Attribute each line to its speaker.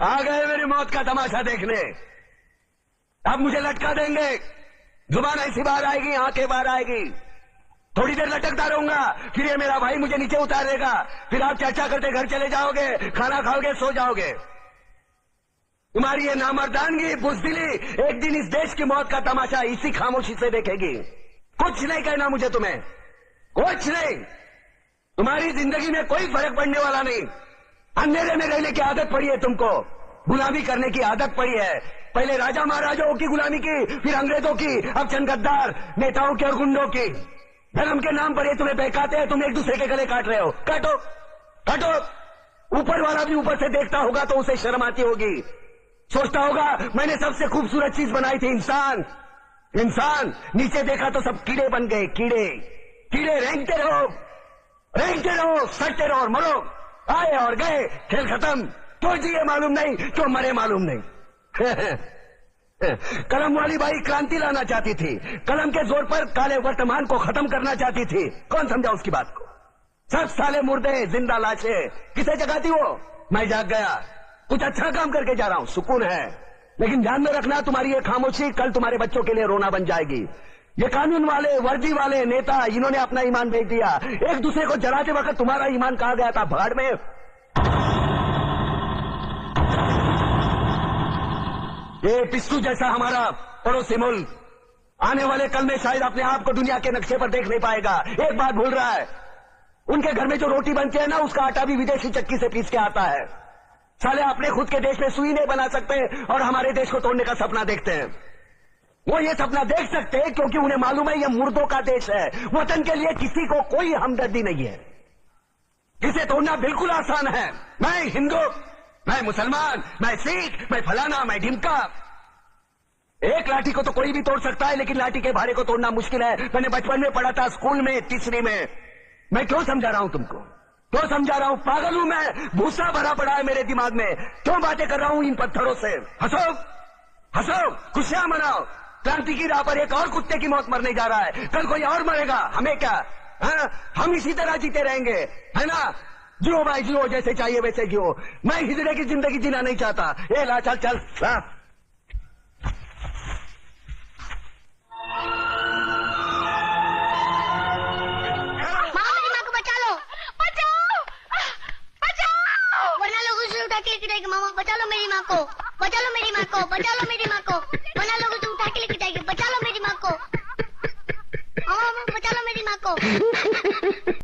Speaker 1: आ गए मेरी मौत का तमाशा देखने। अब मुझे लटका देंगे, जुबान ऐसी बाहर आएगी, आंखें बाहर आएगी, थोड़ी देर लटकता रहूंगा, फिर ये मेरा भाई मुझे नीचे उतार देगा, फिर आप चर्चा करते घर चले जाओगे, खाना खाओगे, सो जाओगे। तुम्हारी ये नामर्दानगी, बुज़दिली एक दिन इस देश की मौत का तमाशा इसी खामोशी से देखेगी। कुछ नहीं कहना मुझे तुम्हें, कुछ नहीं। तुम्हारी जिंदगी में कोई फर्क पड़ने वाला नहीं। अंधेरे में रहने की आदत पड़ी है तुमको, गुलामी करने की आदत पड़ी है। पहले राजा महाराजाओं की गुलामी की, फिर अंग्रेजों की, अब चंद गद्दार नेताओं की और गुंडों की। धर्म के नाम पर ये तुम्हें बहकाते हैं, तुम एक दूसरे के गले काट रहे हो। काटो काटो। ऊपर वाला भी ऊपर से देखता होगा तो उसे शर्म आती होगी, सोचता होगा मैंने सबसे खूबसूरत चीज बनाई थी, इंसान। इंसान नीचे देखा तो सब कीड़े बन गए, कीड़े। कीड़े रेंगते रहो, सटते रहो और मरो। आए और गए, खेल खत्म। क्यों जिए मालूम नहीं, क्यों मरे मालूम नहीं। कलम वाली बाई क्रांति लाना चाहती थी, कलम के जोर पर काले वर्तमान को खत्म करना चाहती थी। कौन समझा उसकी बात को? सब साले मुर्दे, जिंदा लाशें। किसे जगाती वो? मैं जाग गया, कुछ अच्छा काम करके जा रहा हूं, सुकून है। लेकिन ध्यान में रखना, तुम्हारी ये खामोशी कल तुम्हारे बच्चों के लिए रोना बन जाएगी। ये कानून वाले, वर्दी वाले नेता, इन्होंने अपना ईमान बेच दिया। एक दूसरे को जलाते वक्त तुम्हारा ईमान कहाँ गया था? भाड़ में। ये पिस्सू जैसा हमारा पड़ोसी मुल्क आने वाले कल में शायद अपने आप को दुनिया के नक्शे पर देख नहीं पाएगा। एक बात भूल रहा है, उनके घर में जो रोटी बनती है ना, उसका आटा भी विदेशी चक्की से पीस के आता है। साले अपने खुद के देश में सुई नहीं बना सकते और हमारे देश को तोड़ने का सपना देखते हैं। वो ये सपना देख सकते हैं क्योंकि उन्हें मालूम है ये मुर्दों का देश है। वतन के लिए किसी को कोई हमदर्दी नहीं है। इसे तोड़ना बिल्कुल आसान है। मैं हिंदू, मैं मुसलमान, मैं सिख, मैं फलाना, मैं ढिमका। एक लाठी को तो कोई भी तोड़ सकता है, लेकिन लाठी के भारे को तोड़ना मुश्किल है। मैंने बचपन में पढ़ा था, स्कूल में, तीसरी में। मैं क्यों समझा रहा हूं तुमको? क्यों समझा रहा हूं? पागल हूं मैं? भूसा भरा पड़ा है मेरे दिमाग में। क्यों बातें कर रहा हूं इन पत्थरों से? हंसो हंसो, खुशियां मनाओ। क्रांति की राह पर एक और कुत्ते की मौत मरने जा रहा है, कल कोई और मरेगा, हमें क्या? हम इसी तरह जीते रहेंगे, है ना? जियो भाई जियो, जैसे चाहिए वैसे जियो। मैं हिजड़े की जिंदगी जीना नहीं चाहता। ए ला, चल चल।
Speaker 2: मामा बचा लो मेरी माँ को, बचा लो मेरी माँ को, बचा लो मेरी माँ को। वरना लोग उसे उठा के लेके जाएंगे। बचा लो मेरी माँ को, बचा लो मेरी माँ को।